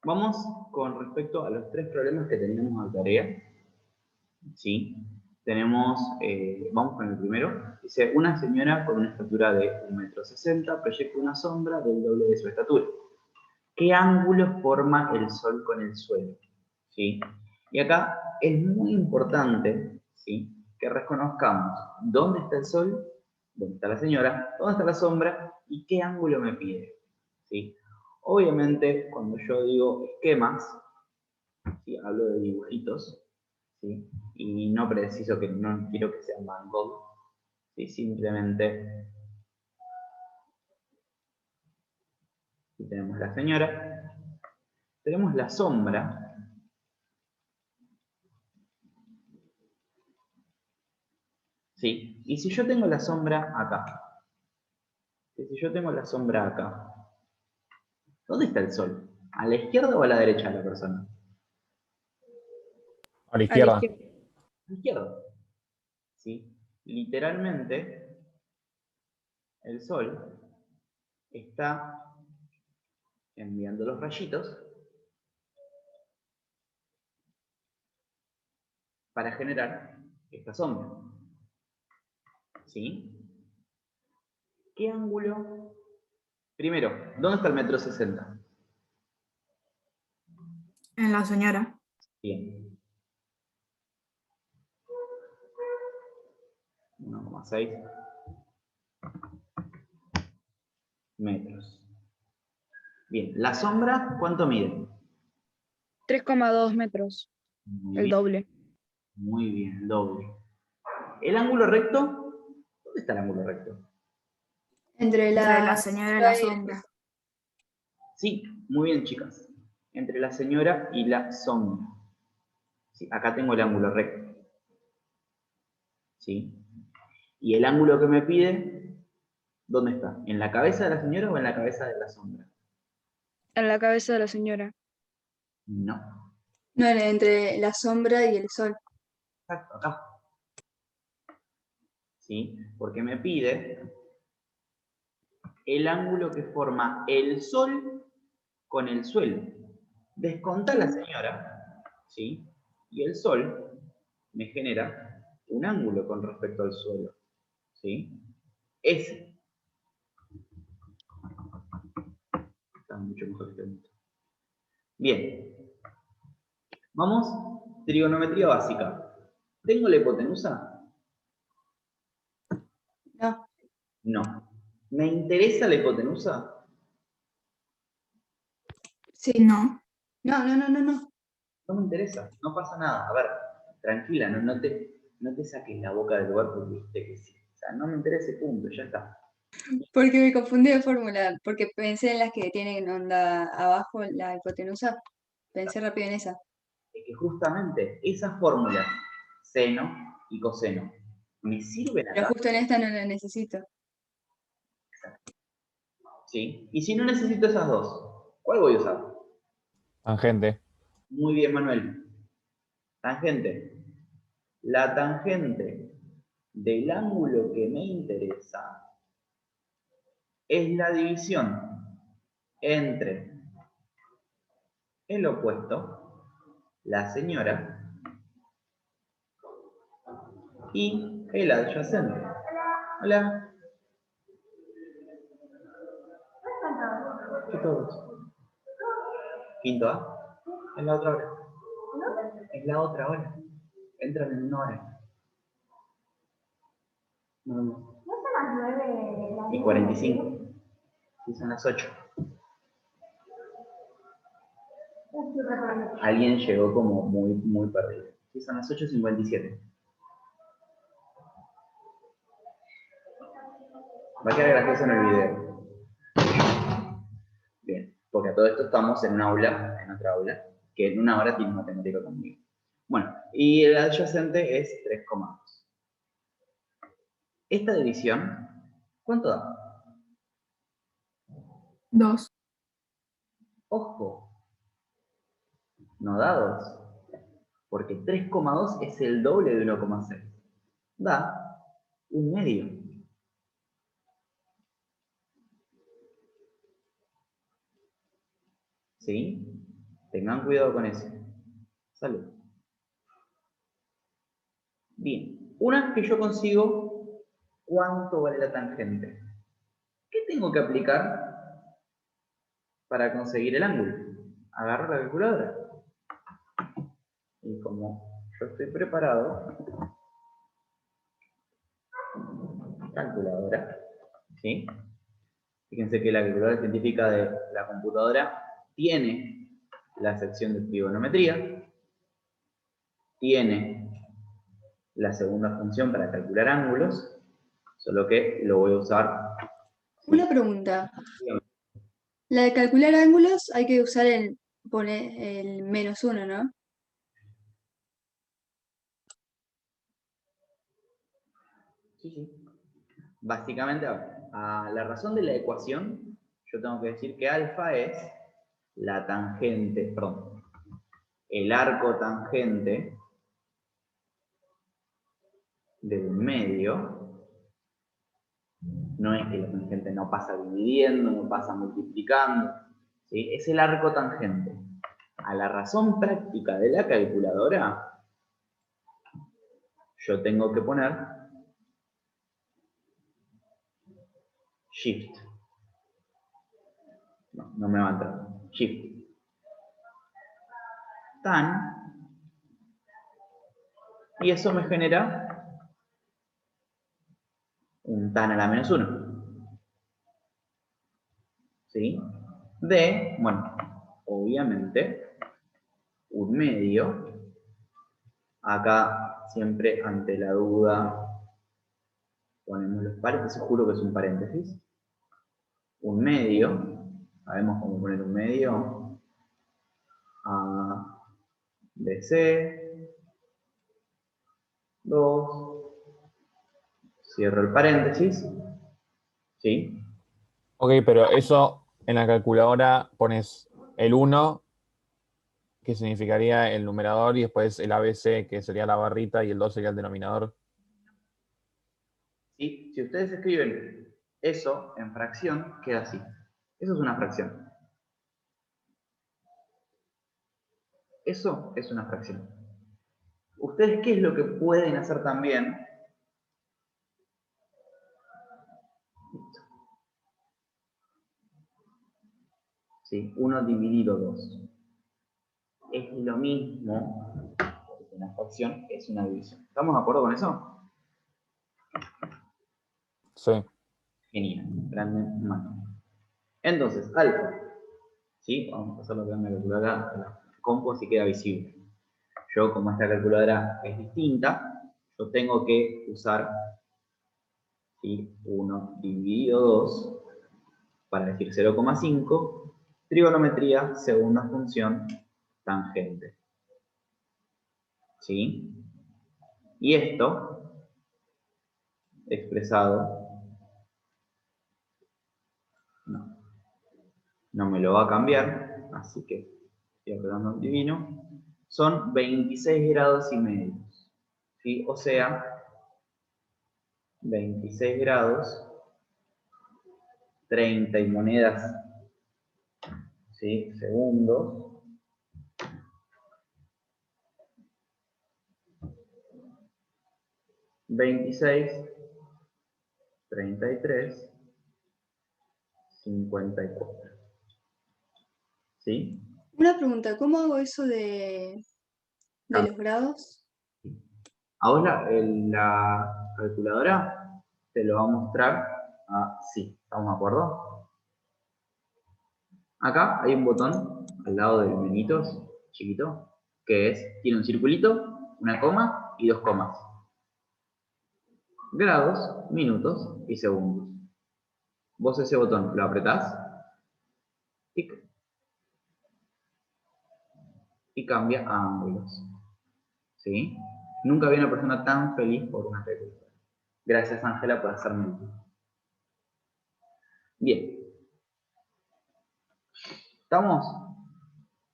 Vamos con respecto a los tres problemas que teníamos de tarea. ¿Sí? Tenemos, vamos con el primero. Dice, una señora con una estatura de 1,60 m proyecta una sombra del doble de su estatura. ¿Qué ángulo forma el sol con el suelo? ¿Sí? Y acá es muy importante, ¿sí?, que reconozcamos dónde está el sol, dónde está la señora, dónde está la sombra y qué ángulo me pide. ¿Sí? Obviamente, cuando yo digo esquemas, ¿sí?, hablo de dibujitos, ¿sí?, y no preciso, que no quiero que sean Van Gogh, ¿sí? Simplemente aquí tenemos la señora, tenemos la sombra. ¿Sí? Y si yo tengo la sombra acá, si yo tengo la sombra acá, ¿dónde está el sol? ¿A la izquierda o a la derecha de la persona? A la A la izquierda. izquierda. A la izquierda. ¿Sí? Literalmente, el sol está enviando los rayitos para generar esta sombra. ¿Sí? ¿Qué ángulo? Primero, ¿dónde está el 1,60 m? En la señora. Bien. 1,6 metros. Bien, ¿la sombra cuánto mide? 3,2 metros. Muy El bien, doble. muy bien, el doble. ¿El ángulo recto? ¿Dónde está el ángulo recto? Entre la señora y la sombra. Sí, muy bien, chicas. Entre la señora y la sombra. Sí, acá tengo el ángulo recto. ¿Sí? ¿Y el ángulo que me pide, dónde está? ¿En la cabeza de la señora o en la cabeza de la sombra? En la cabeza de la señora. No. No, entre la sombra y el sol. Exacto, acá. ¿Sí? Porque me pide el ángulo que forma el sol con el suelo. Descontá la señora, ¿sí? Y el sol me genera un ángulo con respecto al suelo, ¿sí? Ese. Está mucho mejor que el otro. Bien. Vamos, trigonometría básica. ¿Tengo la hipotenusa? No. No. ¿Me interesa la hipotenusa? Sí. No. No. No me interesa, no pasa nada. A ver, tranquila, no te saques la boca del lugar porque dijiste que sí. O sea, no me interesa ese punto, ya está. Porque me confundí de fórmula, porque pensé en las que tienen onda abajo la hipotenusa. Pensé rápido en esa. Es que justamente esas fórmulas, seno y coseno, ¿me sirven Pero acá? justo en esta no la necesito. ¿Sí? Y si no necesito esas dos, ¿cuál voy a usar? Tangente. Muy bien, Manuel. Tangente. La tangente del ángulo que me interesa es la división entre el opuesto, la señora, y el adyacente. Hola. ¿Qué todos? Quinto A. Es la otra hora. Es la otra hora. Entran en una hora. No. ¿No son las 9:45? Sí, son las 8. Alguien llegó como muy perdido. Sí, son las 8:57. Va a quedar gracioso en el video. Bien, porque a todo esto estamos en un aula, en otra aula, que en una hora tiene matemática conmigo. Bueno, y el adyacente es 3,2. Esta división, ¿cuánto da? 2. Ojo, no da 2, porque 3,2 es el doble de 1,6. Da 1/2. ¿Sí? Tengan cuidado con eso. Salud. Bien. Una vez que yo consigo cuánto vale la tangente, ¿qué tengo que aplicar para conseguir el ángulo? Agarro la calculadora. Y como yo estoy preparado, calculadora, ¿sí? Fíjense que la calculadora científica de la computadora tiene la sección de trigonometría, tiene la segunda función para calcular ángulos, solo que lo voy a usar. Una pregunta. La de calcular ángulos hay que usar el -1, ¿no? Sí, sí. Básicamente, a la razón de la ecuación, yo tengo que decir que alfa es la tangente, perdón, el arco tangente de un medio. No es que la tangente no pasa dividiendo, no pasa multiplicando, ¿sí? Es el arco tangente. A la razón práctica de la calculadora, yo tengo que poner Shift. No me va a entrar. Shift. Tan. Y eso me genera un tan a la -1. ¿Sí? De, bueno, obviamente, un medio. Acá, siempre ante la duda, ponemos los paréntesis, juro que es un paréntesis. Un medio, sabemos cómo poner un medio. A, B, C, 2, cierro el paréntesis, ¿sí? Ok, pero eso en la calculadora pones el 1, que significaría el numerador, y después el ABC, que sería la barrita, y el 2 sería el denominador. ¿Sí? Si ustedes escriben eso en fracción, queda así. Eso es una fracción. Eso es una fracción. ¿Ustedes qué es lo que pueden hacer también? Listo. ¿Sí? 1 dividido 2. Es lo mismo, porque una fracción es una división. ¿Estamos de acuerdo con eso? Sí. Genial. Grande mano. Entonces, alfa. ¿Sí? Vamos a pasarlo a la calculadora a la compu así queda visible. Yo, como esta calculadora es distinta, yo tengo que usar, ¿sí?, 1 dividido 2 para decir 0,5, trigonometría, segunda función, tangente. ¿Sí? Y esto, expresado, no me lo va a cambiar, así que estoy apretando el divino, son 26 grados y medio. ¿Sí? O sea, 26 grados, 30 y monedas, ¿sí?, segundos, $26, 33, 54. ¿Sí? Una pregunta, ¿cómo hago eso de los grados? A vos la calculadora te lo va a mostrar así. ¿Estamos de acuerdo? Acá hay un botón al lado del menitos, chiquito, que tiene un circulito, una coma y 2 comas. Grados, minutos y segundos. Vos ese botón lo apretás, tic, y cambia a ángulos. ¿Sí? Nunca vi una persona tan feliz por una calculadora. Gracias, Ángela, por hacerme el tiempo. Bien. ¿Estamos?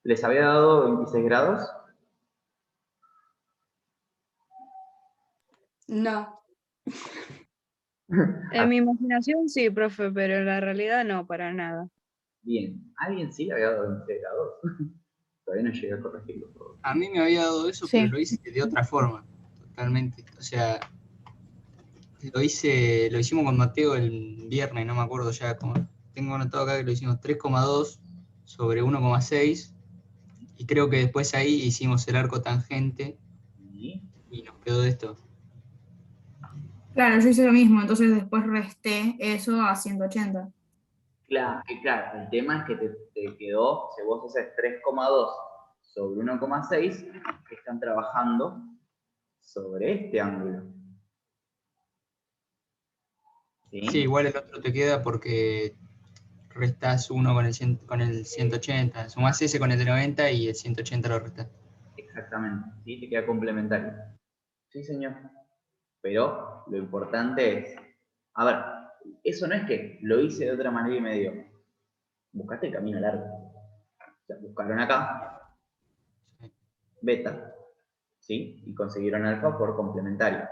¿Les había dado 26 grados? No. En mi imaginación sí, profe, pero en la realidad no, para nada. Bien. ¿Alguien sí le había dado 26 grados? Todavía no llegué a corregirlo todo. A mí me había dado eso, Sí. pero lo hice de otra forma, totalmente. O sea, lo hicimos con Mateo el viernes, no me acuerdo ya. Tengo anotado acá que lo hicimos 3,2 sobre 1,6. Y creo que después ahí hicimos el arco tangente ¿Sí? y nos quedó esto. Claro, yo hice lo mismo, entonces después resté eso a 180. Claro, el tema es que te quedó, si vos haces 3,2 sobre 1,6, que están trabajando sobre este ángulo. ¿Sí? Sí, igual el otro te queda porque restás 1 con el 180, sumás ese con el de 90 y el 180 lo restás. Exactamente, ¿sí? Te queda complementario. Sí, señor. Pero lo importante es, a ver, eso no es que lo hice de otra manera y me dio. Buscaste el camino largo. O sea, buscaron acá, Sí. beta, ¿sí? Y consiguieron alfa por complementario.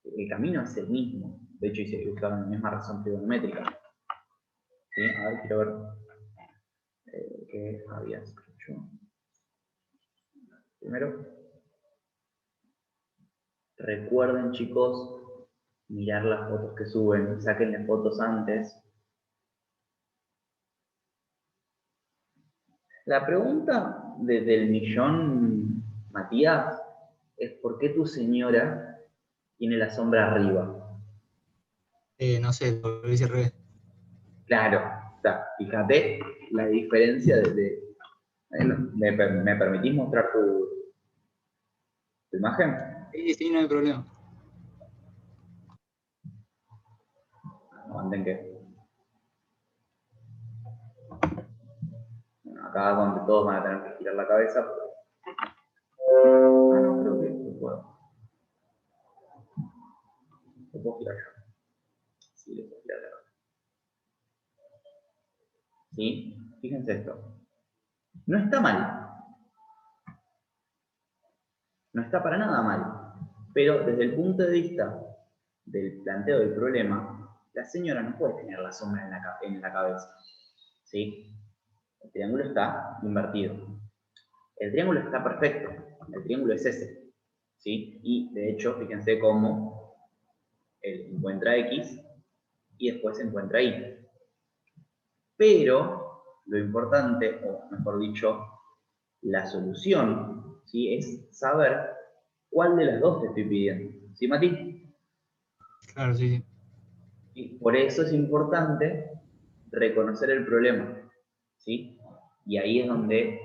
El camino es el mismo. De hecho, usaron la misma razón trigonométrica. ¿Sí? A ver, quiero ver qué había escrito. Primero, recuerden, chicos, mirar las fotos que suben. Sáquenle fotos antes. La pregunta del millón, Matías, es ¿por qué tu señora tiene la sombra arriba? No sé, lo hice al revés. Claro, o sea, fíjate la diferencia ¿me permitís mostrar tu imagen? Sí, no hay problema. Aguanten que... Bueno, acá donde todos van a tener que girar la cabeza. No, creo que lo puedo. Lo puedo girar yo. Sí, lo puedo girar yo. ¿Sí? Fíjense esto. No está mal. No está para nada mal. Pero desde el punto de vista del planteo del problema, la señora no puede tener la sombra en la cabeza. ¿Sí? El triángulo está invertido. El triángulo está perfecto. El triángulo es ese. ¿Sí? Y de hecho, fíjense cómo él encuentra X y después encuentra Y. Pero lo importante, o mejor dicho, la solución, ¿sí? Es saber cuál de las dos te estoy pidiendo. ¿Sí, Mati? Claro, sí. Y por eso es importante reconocer el problema. ¿Sí? Y ahí es donde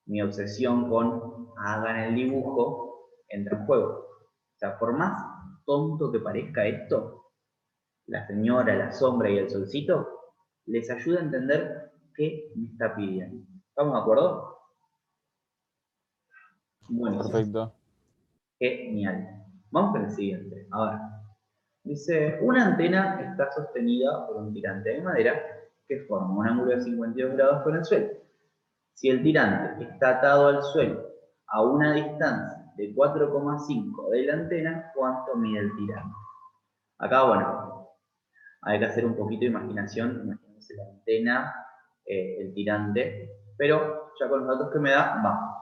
mi obsesión con hagan el dibujo entra en juego. O sea, por más tonto que parezca esto, la señora, la sombra y el solcito les ayuda a entender qué me está pidiendo. ¿Estamos de acuerdo? Buenísimo. Perfecto. Genial. Vamos con el siguiente. Ahora, dice, una antena está sostenida por un tirante de madera que forma un ángulo de 52 grados con el suelo. Si el tirante está atado al suelo a una distancia de 4,5 de la antena, ¿cuánto mide el tirante? Acá, bueno, hay que hacer un poquito de imaginación. Imagínense la antena, el tirante, pero ya con los datos que me da, va.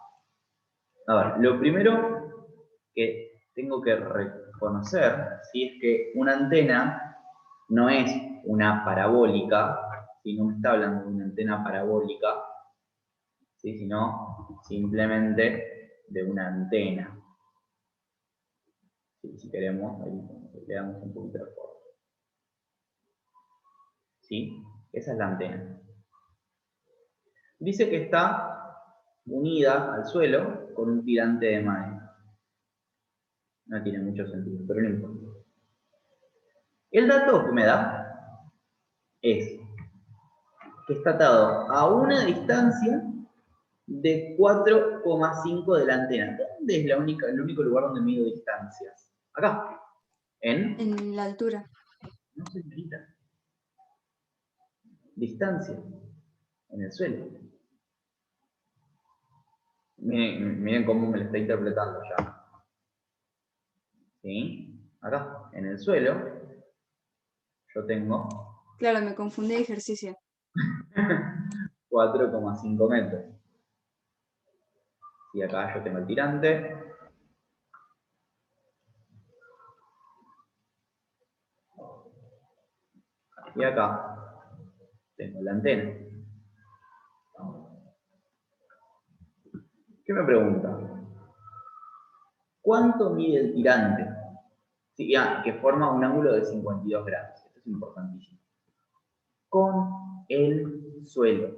A ver, lo primero que tengo que reconocer, ¿sí? Es que una antena no es una parabólica, si no me está hablando de una antena parabólica, ¿sí? Sino simplemente de una antena. ¿Sí? Si queremos, ahí le damos un poquito de forma. ¿Sí? Esa es la antena. Dice que está unida al suelo con un tirante de madera. No tiene mucho sentido, pero no importa. El dato que me da es que está atado a una distancia de 4,5 de la antena. ¿Dónde es el único lugar donde mido distancias? Acá. En la altura. No, señorita. Distancia. En el suelo. Miren cómo me lo está interpretando ya. ¿Sí? Acá, en el suelo, yo tengo Claro, me confundí de ejercicio. 4,5 metros. Y acá yo tengo el tirante. Y acá tengo la antena. ¿Qué me pregunta? ¿Cuánto mide el tirante? Sí, que forma un ángulo de 52 grados. Esto es importantísimo. Con el suelo.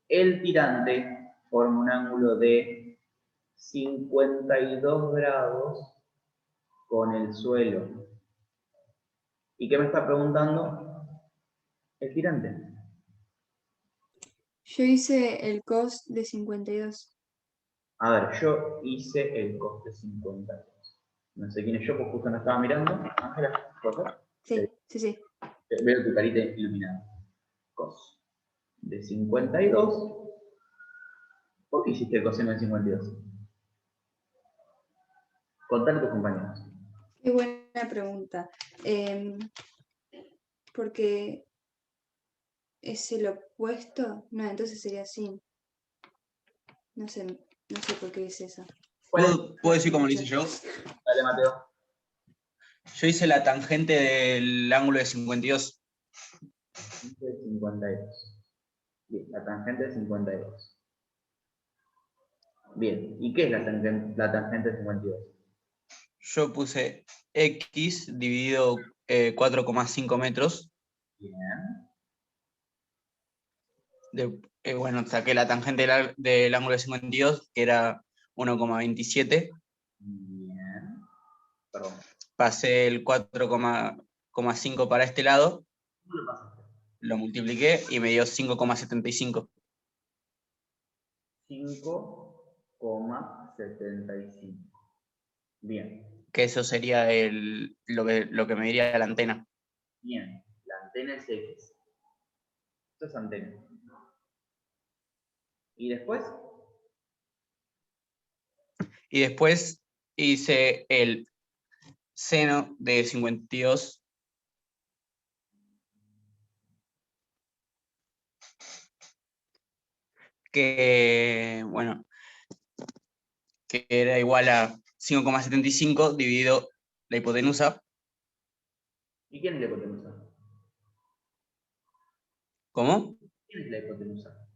El tirante forma un ángulo de 52 grados con el suelo. ¿Y qué me está preguntando? El tirante. Yo hice el cos de 52. A ver, yo hice el cos de 52. No sé quién es yo, porque justo no estaba mirando. Ángela, ¿por favor? Sí, sí, sí. Veo tu carita iluminada. Cos de 52. ¿Por qué hiciste el coseno de 52? Contale a tus compañeros. Qué buena pregunta. Porque es el opuesto. No, entonces sería así. No sé por qué es eso. ¿Puedo decir cómo lo hice yo? Dale, Mateo. Yo hice la tangente del ángulo de 52. Tangente de 52. Bien, la tangente de 52. Bien, ¿y qué es la tangente de 52? Yo puse X dividido 4,5 metros. Bien, Bueno, saqué la tangente del ángulo de 52, que era 1,27. bien. Perdón. Pasé el 4,5 para este lado, ¿Cómo lo pasaste? lo multipliqué y me dio 5,75. 5,75. Bien, Que eso sería lo que me diría la antena. bien. La antena es X. Esto es antena. ¿Y después? Y después hice el seno de 52, que, bueno, que era igual a 5,75 dividido la hipotenusa. ¿Y quién es la hipotenusa? ¿Cómo? ¿Quién es la hipotenusa?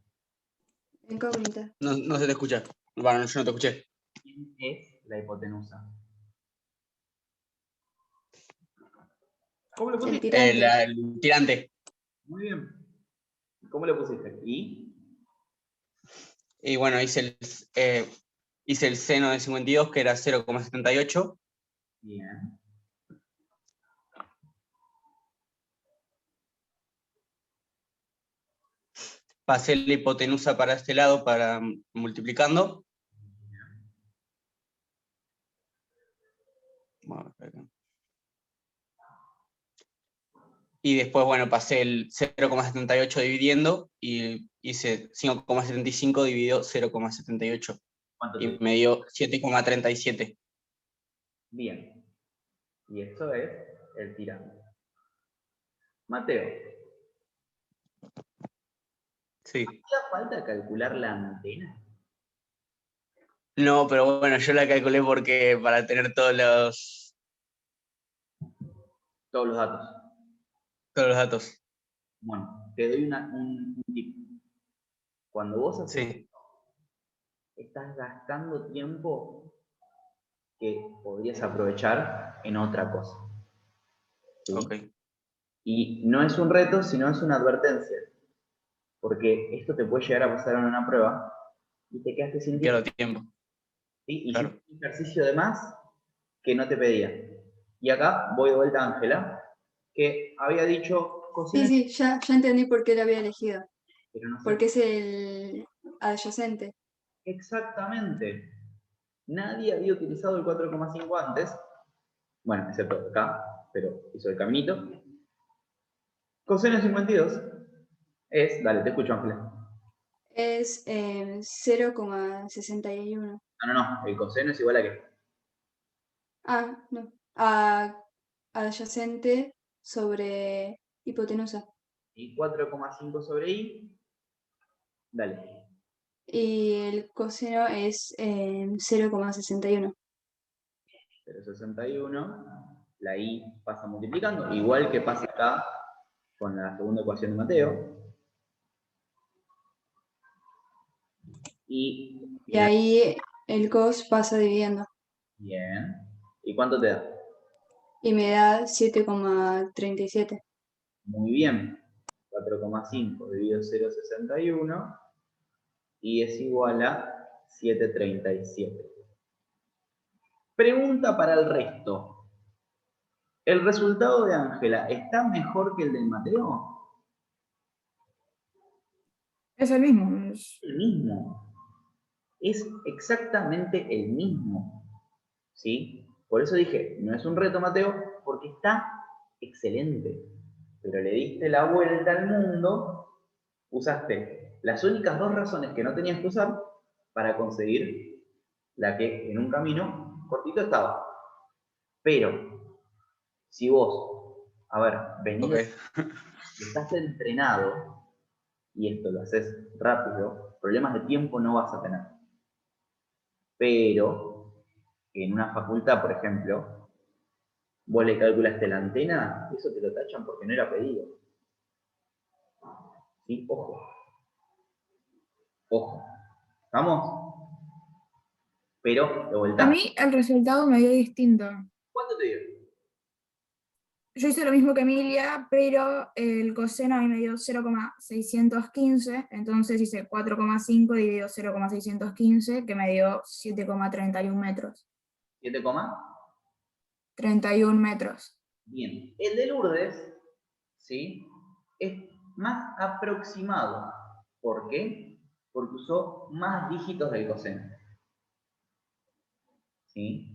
Incógnita. No se te escucha. Bueno, yo no te escuché. ¿Quién es la hipotenusa? ¿Cómo lo El pusiste? tirante. El tirante. Muy bien. ¿Cómo lo pusiste? ¿Y? Y bueno, hice el seno de 52, que era 0,78. Bien. Pasé la hipotenusa para este lado para multiplicando. Bueno, y después, bueno, pasé el 0,78 dividiendo y hice 5,75 dividido 0,78. ¿Cuánto te Y dio? me dio 7,37. Bien. Y esto es el tirante. Mateo, Sí. ¿hacía falta calcular la antena? No, pero bueno, yo la calculé porque para tener Todos los datos. todos los datos. Bueno, te doy un tip. Cuando vos haces Sí, esto, estás gastando tiempo que podrías aprovechar en otra cosa. ¿Sí? ok. Y no es un reto, sino es una advertencia. Porque esto te puede llegar a pasar en una prueba y te quedaste sin tiempo. Pierdo tiempo. ¿Sí? Claro. Hiciste un ejercicio de más que no te pedía. Y acá voy de vuelta a Ángela, que había dicho cocina, Sí, ya entendí por qué lo había elegido. pero no sé. Porque es el adyacente. Exactamente. Nadie había utilizado el 4,5 antes. Bueno, excepto acá, pero hizo el caminito. Coseno de 52 es, dale, te escucho, Ángela. Es 0,61. No, el coseno es igual a qué. Ah, no. Adyacente sobre hipotenusa. Y 4,5 sobre i, dale. Y el coseno es 0,61. 0,61. La i pasa multiplicando, igual que pasa acá con la segunda ecuación de Mateo. Y Y ahí el cos pasa dividiendo. bien. ¿Y cuánto te da? Y me da 7,37. Muy bien. 4,5 dividido 0,61 y es igual a 7,37. Pregunta para el resto. ¿El resultado de Ángela está mejor que el de Mateo? Es el mismo. El mismo. Es exactamente el mismo. ¿Sí? Por eso dije, no es un reto, Mateo, porque está excelente. Pero le diste la vuelta al mundo, usaste las únicas dos razones que no tenías que usar para conseguir la que en un camino cortito estaba. Pero, si vos, a ver, venís, estás entrenado, y esto lo haces rápido, problemas de tiempo no vas a tener. Pero, en una facultad, por ejemplo, vos le calculaste la antena, eso te lo tachan porque no era pedido. ¿Sí? Ojo. Ojo. ¿Estamos? Pero, de vuelta. A mí el resultado me dio distinto. ¿Cuánto te dio? Yo hice lo mismo que Emilia, pero el coseno a mí me dio 0,615, entonces hice 4,5 dividido 0,615, que me dio 7,31 metros. ¿7, 31 metros. bien. El de Lourdes, ¿sí? Es más aproximado. ¿Por qué? Porque usó más dígitos del coseno. ¿Sí?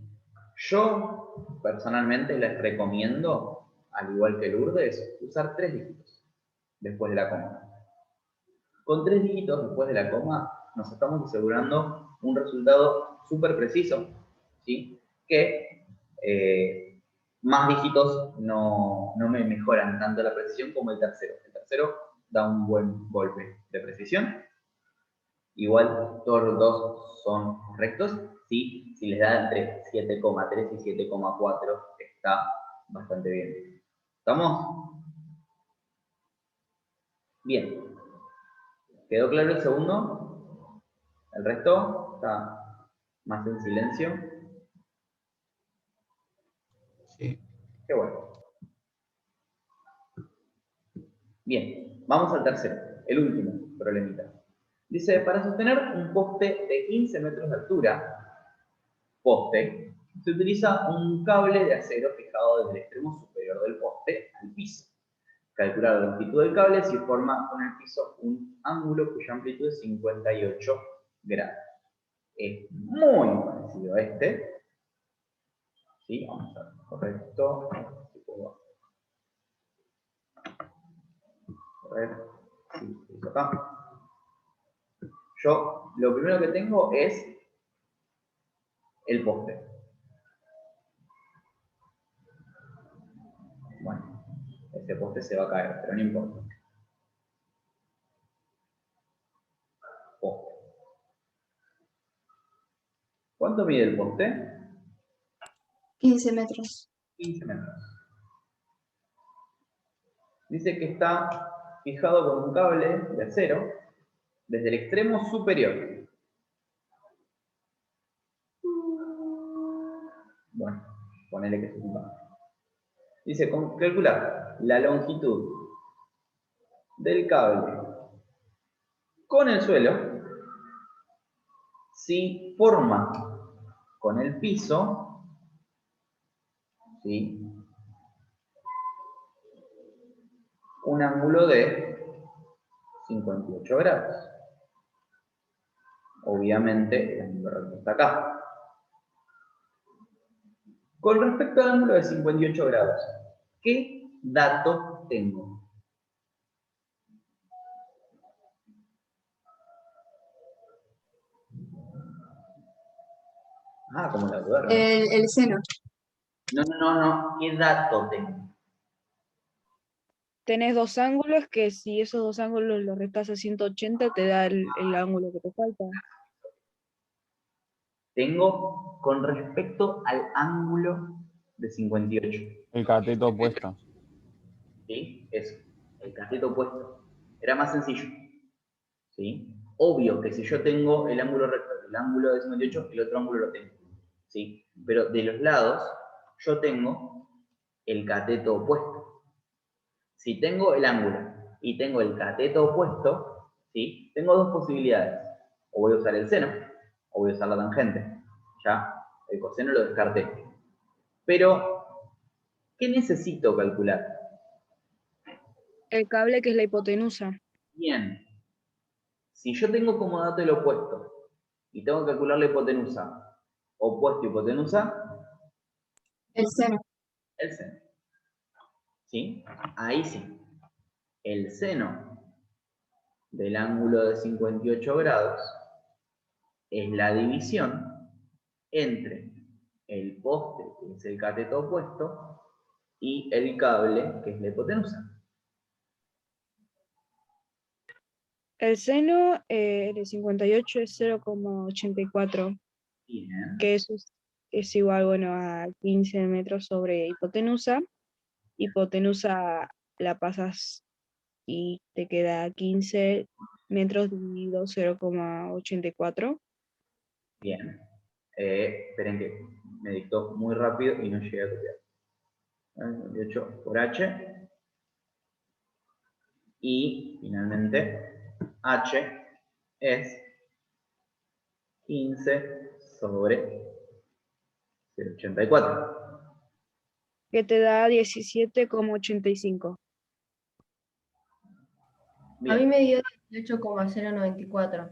Yo, personalmente, les recomiendo, al igual que Lourdes, usar 3 dígitos después de la coma. Con 3 dígitos después de la coma, nos estamos asegurando un resultado súper preciso, ¿sí? Que más dígitos no me mejoran tanto la precisión como el tercero. El tercero da un buen golpe de precisión. Igual todos los dos son correctos. ¿Sí? Si les da entre 7,3 y 7,4 está bastante bien. ¿Estamos? Bien. ¿Quedó claro el segundo? ¿El resto está más en silencio? Sí. Qué bueno. Bien, vamos al tercero, el último problemita. Dice, para sostener un poste de 15 metros de altura, se utiliza un cable de acero fijado desde el extremo superior del poste al piso. Calcular la longitud del cable si forma con el piso un ángulo cuya amplitud es 58 grados. Es muy parecido a este. ¿Sí? Vamos a ver, correcto. A ver, sí, acá. Yo lo primero que tengo es el poste. Bueno, este poste se va a caer, pero no importa. Poste. ¿Cuánto mide el poste? 15 metros. 15 metros. Dice que está fijado con un cable de acero desde el extremo superior. Bueno, ponele que se ocupa. Dice, calcular la longitud del cable con el suelo si forma con el piso, ¿sí?, un ángulo de 58 grados. Obviamente, el ángulo recto está acá. Con respecto al ángulo de 58 grados, ¿qué dato tengo? Ah, como la duda. El seno. No. ¿Qué dato tengo? tenés dos ángulos que si esos dos ángulos los restas a 180 te da el ángulo que te falta. Tengo con respecto al ángulo de 58. El cateto opuesto. ¿Sí? Eso, el cateto opuesto. Era más sencillo. ¿Sí? Obvio que si yo tengo el ángulo recto, el ángulo de 58, el otro ángulo lo tengo. ¿Sí? Pero de los lados, yo tengo el cateto opuesto. Si tengo el ángulo y tengo el cateto opuesto, ¿sí? Tengo dos posibilidades. O voy a usar el seno, o voy a usar la tangente. Ya, el coseno lo descarté. Pero, ¿qué necesito calcular? El cable que es la hipotenusa. Bien, si yo tengo como dato el opuesto y tengo que calcular la hipotenusa, opuesto y hipotenusa, El seno. el seno. ¿Sí? Ahí sí. El seno del ángulo de 58 grados es la división entre el poste, que es el cateto opuesto, y el cable, que es la hipotenusa. El seno de 58 es 0,84, Bien. que eso es igual, bueno, a 15 metros sobre hipotenusa. Hipotenusa la pasas y te queda 15 metros dividido 0,84. Bien. Esperen que me dictó muy rápido y no llegué a copiar. 58 por H. Y finalmente, H es 15 sobre 0,84. Que te da 17,85. A mí Bien. me dio 18,094.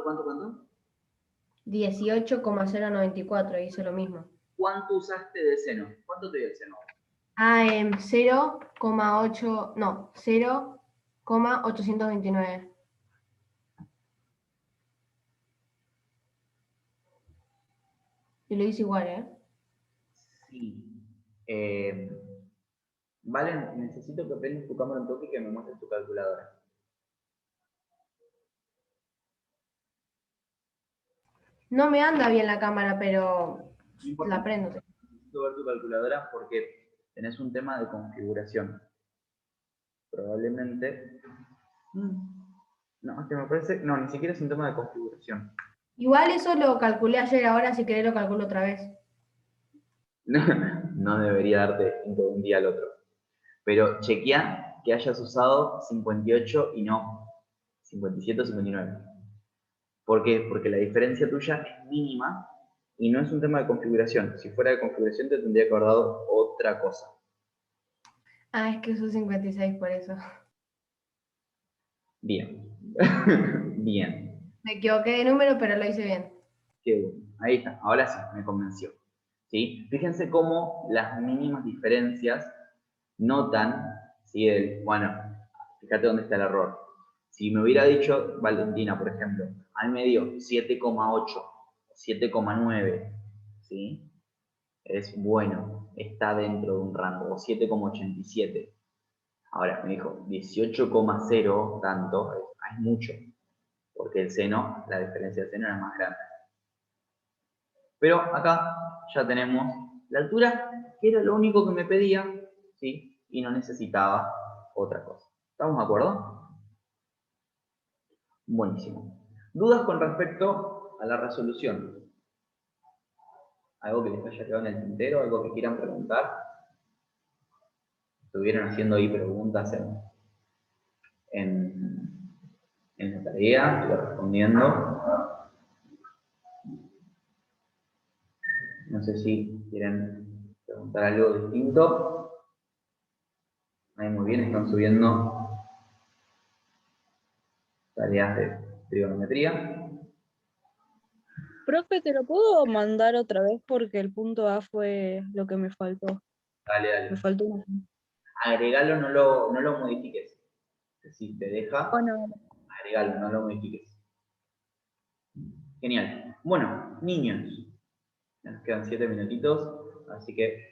¿Cuánto? 18,094, hice lo mismo. ¿Cuánto usaste de seno? ¿Cuánto te dio el seno? En 0,8, no, 0,829. Y lo hice igual, ¿eh? Sí. Valen, necesito que prendas tu cámara un toque y que me muestres tu calculadora. No me anda bien la cámara, pero No importa. la prendo. Necesito ver tu calculadora porque tenés un tema de configuración. Probablemente... No, es que me parece... No, ni siquiera es un tema de configuración. Igual eso lo calculé ayer, ahora si querés lo calculo otra vez. No debería darte de un día al otro. Pero chequea que hayas usado 58 y no 57 o 59. ¿Por qué? Porque la diferencia tuya es mínima y no es un tema de configuración. Si fuera de configuración te tendría que haber dado otra cosa. Ah, es que uso 56 por eso. Bien. Bien. Me equivoqué de número, pero lo hice bien. Qué bueno. Ahí está. Ahora sí, me convenció. ¿Sí? Fíjense cómo las mínimas diferencias notan, ¿sí? Bueno, fíjate dónde está el error. Si me hubiera dicho Valentina, por ejemplo, a mí me dio 7,8, 7,9, ¿sí? Es bueno, está dentro de un rango, o 7,87. Ahora me dijo 18,0 tanto, es mucho, porque el seno, la diferencia del seno era más grande. Pero acá ya tenemos la altura, que era lo único que me pedía, ¿sí? Y no necesitaba otra cosa. ¿Estamos de acuerdo? Buenísimo. ¿Dudas con respecto a la resolución? ¿Algo que les haya quedado en el tintero? ¿Algo que quieran preguntar? ¿Estuvieron haciendo ahí preguntas en la tarea? ¿Estuve respondiendo? No sé si quieren preguntar algo distinto. Ahí muy bien, están subiendo tareas de trigonometría. Profe, ¿te lo puedo mandar otra vez? Porque el punto A fue lo que me faltó. Dale, Me dale. faltó una. Agregalo, no lo modifiques. Si te deja, Bueno, agregalo, no lo modifiques. Genial. Bueno, niños. Nos quedan 7 minutitos, así que